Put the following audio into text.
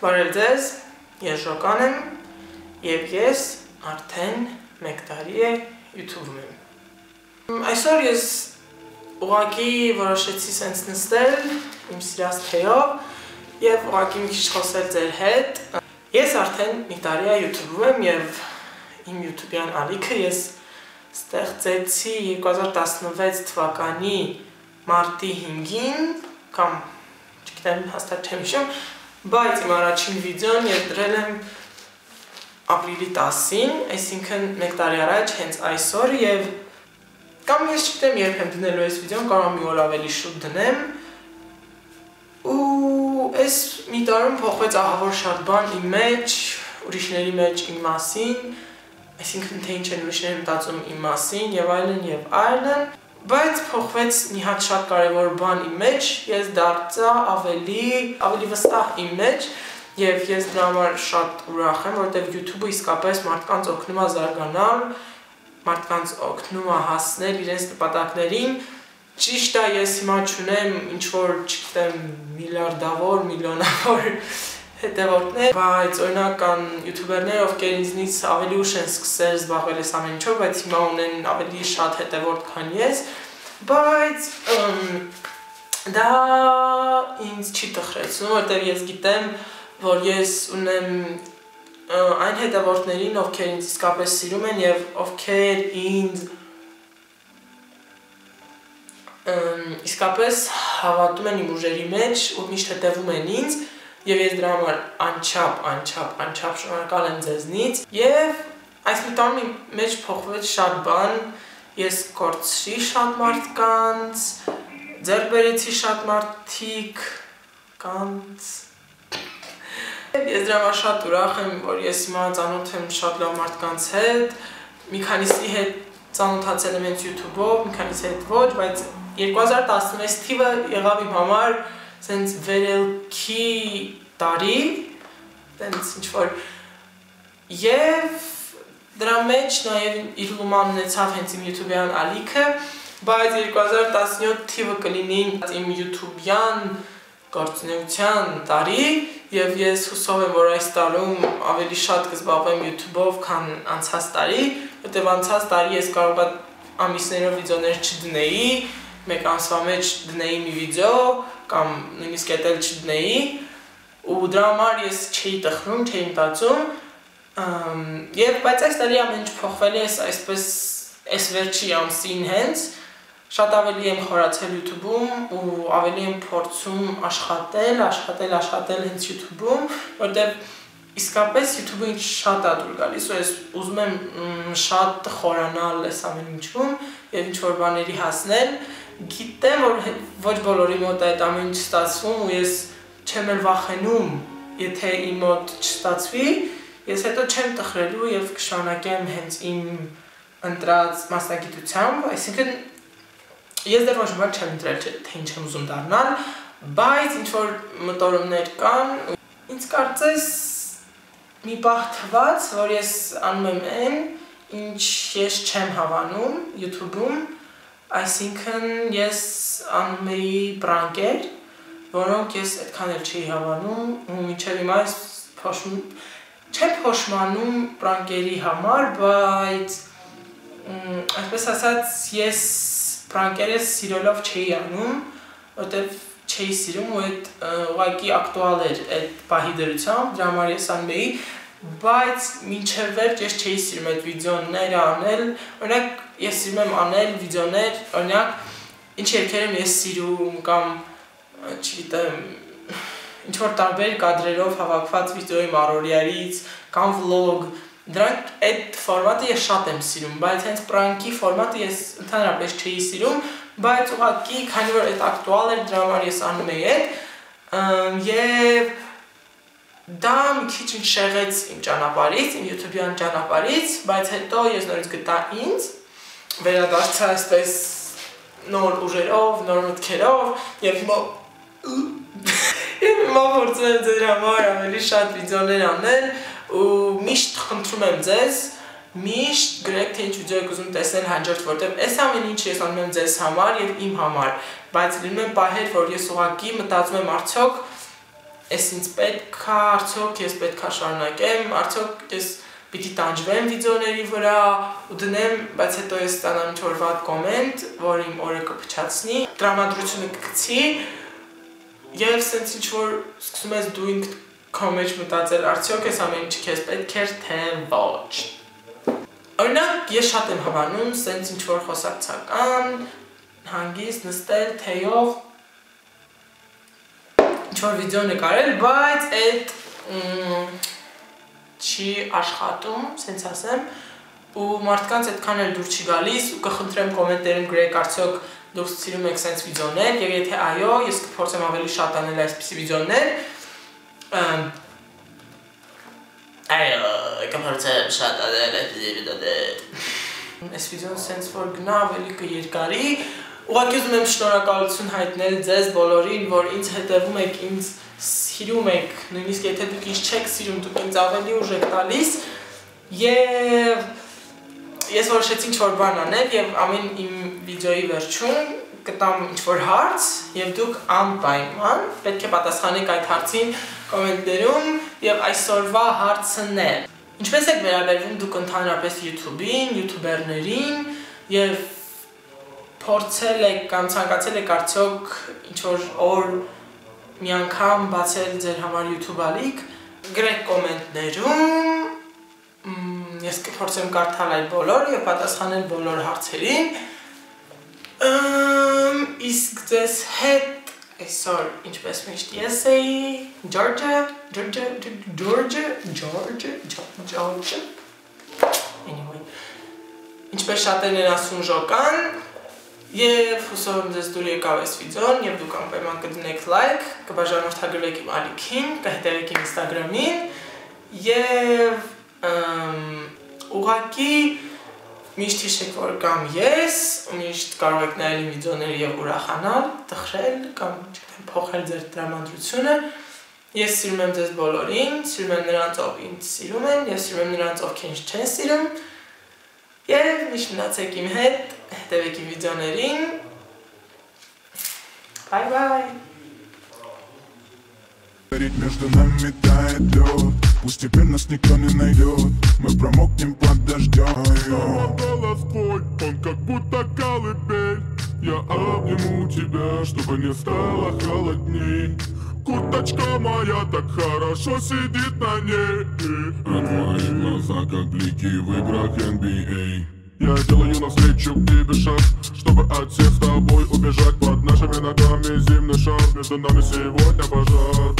Բարև ձեզ, ես Ժոկան եմ և ես արդեն 1 տարի է YouTube-ում եմ։ Այսօր ես ուղղակի որոշեցի սենց նստել իմ սիրած թեյով և ուղղակի մի քիչ խոսել ձեր հետ։ Ես արդեն 1 տարի է YouTube-ում եմ և իմ YouTube-յան ալիքը ես ստեղծեցի 2016 թվականի մարտի 5-ին կամ չգիտեմ հաստատ չեմ հիշում, բայց իմ առաջին վիդեոն ես դրել եմ ապրիլի 10-ին, այսինքն 1 տարի առաջ հենց այսօր և կամ ես չգիտեմ երբ եմ դնելու այս վիդեոն, կարող եմ մի օր ավելի շուտ դնեմ ու այս մի տարում փոխվեց ահավոր շատ բան իմ մեջ, ուրիշների մեջ իմ մասին, այսինքն թե ինչ են ուրիշները մտածում իմ մասին և այլն, բայց փոխվեց մի հատ շատ կարևոր բան իմ մեջ, ես դարձա ավելի վստահ իմ մեջ և ես դրա համար շատ ուրախ եմ, որովհետև YouTube-ը իսկապես մարդկանց օգնում է զարգանալ, մարդկանց օգնում է հասնել իրենց նպատակներին, ճիշտ է ես հիմա չունեմ ինչ-որ, չգիտեմ, միլիարդավոր, միլիոնավոր հետևորդներ, բայց օրինակ կան յութուբերներ, ովքեր ինձնից ավելի ուշ են սկսել զբաղվել այս ամեն ինչով, բայց հիմա ունեն ավելի շատ հետևորդ քան ես, բայց դա ինձ չի տխրեցնում, որտեղ ես գիտեմ, որ ես ունեմ այն հետևորդներին, ովքեր ինձ իսկապես սիրում են և ովքեր ինձ իսկապես հավատում են իմ ուժերի մեջ ու միշտ հետևում են ինձ և ես դրա համար անչափ շնորհակալ եմ ձեզնից և այս մի տարում իմ մեջ փոխվեց շատ բան, ես կորցրի շատ մարդկանց, ձեռք բերեցի շատ մարդիկ կանց ես դրա համար շատ ուրախ եմ, որ ես հիմա ծանոթ եմ շատ լավ մարդկանց հետ, մի քանիսի հետ ծանոթացել եմ հենց YouTube-ով, մի քանիսի հետ ոչ, բայց 2016 թիվը եղավ իմ համար սենց վերելքի տարի, սենց ինչ-որ և դրա մեջ նաև իր լուման ունեցավ հենց իմ YouTube-յան ալիքը, բայց 2017 թիվը կլինի իմ YouTube-յան գործունեության տարի և ես հուսով եմ, որ այս տարում ավելի շատ կզբաղվեմ YouTube-ով, քան անցած տարի, որտև անցած տարի ես կարող եմ ամիսներով վիդեոներ չդնեի, մեկ ամսվա մեջ դնեի մի վիդեո կամ նույնիսկ էդ էլ չդնեի ու դրա համար ես չէի տխրում, չէի մտածում բայց այս տարի ամեն ինչ փոխվել է այսպես այս վերջի ամսին հենց շատ ավելի եմ խորացել YouTube-ում ու ավելի եմ փորձում աշխատել հենց YouTube-ում, որտեղ իսկապես YouTube-ը ինձ շատ է դուր գալիս ու ես ուզում եմ շատ խորանալ այս ամեն ինչում և ինչ-որ բաների հասնել, գիտեմ, որ ոչ բոլորի մոտ է այդ ամեն ինչ ստացվում ու ես չեմ էլ վախենում, եթե իմ մոտ չստացվի, ես հետո չեմ տխրելու և կշարունակեմ հենց իմ ընտրած մասնագիտությամբ, այսինքն ես դեռ ոչ մի բան չեմ ընտրել, թե ինչ եմ ուզում դառնալ, բայց ինչ-որ մտորումներ կան, ինձ կարծես մի պահ թվաց, որ ես անում եմ այն, ինչ ես չեմ հավանում YouTube-ում, այսինքն ես անում էի պրանկեր, որոնք ես այդքան էլ չէի հավանում ու մինչև հիմա ես չեմ փոշմանում պրանկերի համար, բայց այսպես ասած ես պրանկերը սիրելով չէի անում, որտև չէի սիրում ու այդ ուղղակի ակտուալ էր այդ պահի դրությամբ, դրա համար ես անում էի, բայց մինչև վերջ ես չէի սիրում այդ վիդեոները անել, օրինակ ես սիրում եմ անել վիդեոներ, օրինակ ինչ երգեր եմ ես սիրում կամ չգիտեմ ինչ-որ տարբեր կադրերով հավաքված վիդեո իմ առօրյայից կամ վլոգ, դրանք այդ ֆորմատը ես շատ եմ սիրում, բայց հենց պրանկի ֆորմատը ես ընդհանրապես չէի սիրում, բայց ուղղակի քանի որ այդ ակտուալ էր, դրա համար ես անում էի այդ և դա մի քիչ ինձ շեղեց իմ ճանապարհից, իմ YouTube-յան ճանապարհից, բայց հետո ես նորից գտա ինձ, վերադարձա այսպես նոր ուժերով, նոր մտքերով և հիմա փորձում եմ ձեր համար ավելի շատ վիդեոներ անել ու միշտ խնդրում եմ ձեզ, միշտ գրեք թե ինչ վիդեո եք ուզում տեսնել հաջորդ, որտեղ այս ամեն ինչ ես անում եմ ձեզ համար և իմ համար, բայց լինում են պահեր, որ ես ուղղակի մտածում եմ արդյոք Ես ինձ պետք է, արդյոք ես պետք է շարունակեմ, արդյոք ես պիտի տանջվեմ վիդեոների վրա ու դնեմ, բայց հետո ես ստանամ ինչ-որ վատ կոմենտ, որ իմ օրը կփչացնի, տրամադրությունը կգցի եւ սենց ինչ-որ սկսում ես դու ինքդ քո մեջ մտածել, արդյոք ես ամեն ինչը քեզ պետք էր, թե ոչ։ Օրինակ, ես շատ եմ հավանում սենց ինչ-որ խոսակցական, հանգիստ նստել թեյով ինչ-որ վիդեո նկարել, բայց այդ չի աշխատում, սենց ասեմ, ու մարդկանց այդքան էլ դուր չի գալիս ու կխնդրեմ կոմենտերում գրեք արդյոք դուք սիրում եք սենց վիդեոներ եւ եթե այո, ես կփորձեմ ավելի շատ անել այսպիսի վիդեոներ այո, կփորձեմ շատ անել այսպիսի վիդեոներ Այս վիդեոն սենց որ գնա ավելի կերկարի Ուղղակի ուզում եմ շնորհակալություն հայտնել ձեզ բոլորին, որ ինձ հետևում եք, ինձ սիրում եք, նույնիսկ եթե դուք ինձ չեք սիրում, դուք ինձ ավելի ուժ եք տալիս եւ ես որոշեցի ինչ-որ բան անել եւ ամեն իմ վիդեոյի վերջում կտամ ինչ-որ հարց եւ դուք անպայման պետք է պատասխանեք այդ հարցին կոմենտներում եւ այսօրվա հարցն է Ինչպես եք վերաբերվում դուք ընդհանրապես YouTube-ին, յութուբերներին եւ փորձել եք կամ ցանկացել եք արդյոք ինչ-որ օր մի անգամ բացել ձեր համար YouTube ալիք, գրեք կոմենտներում, ես կփորձեմ կարդալ այդ բոլորը եւ պատասխանել բոլոր հարցերին, իսկ ձեզ հետ այսօր ինչպես միշտ ես էի, Georgia, anyway, ինչպես շատերն են ասում ժոկան, Եվ հուսով եմ ձեզ դուր եկավ այս վիդեոն և դուք անպայման կդնեք լայք, կբաժանորդագրվեք իմ ալիքին, կհետևեք իմ ինստագրամին և ուղղակի միշտ հիշեք որ կամ ես, միշտ կարող եք նայել իմ վիդեոները և ուրախանալ, տխրել կամ փոխել ձեր տրամադրությունը Ես սիրում եմ ձեզ բոլորին, սիրում եմ նրանց ով ինձ սիրում են, ես սիրում եմ նրանց ովքեր ինձ չեն сирում Եվ միշտ մնացեք иմ հետ, հետևեք իմ վիդեոներին Bye-bye Между нами тает лед Пусть теперь нас никто не найдет Мы промокнем под дождем Голос твой, он как будто колыбель Я обниму тебя, чтобы не стало холодней Курточка моя так хорошо сидит на ней А твои глаза как блики в играх NBA Я делаю навстречу к тебе шаг Чтобы от всех с тобой убежать Под нашими ногами зимний шар Между нами сегодня пожар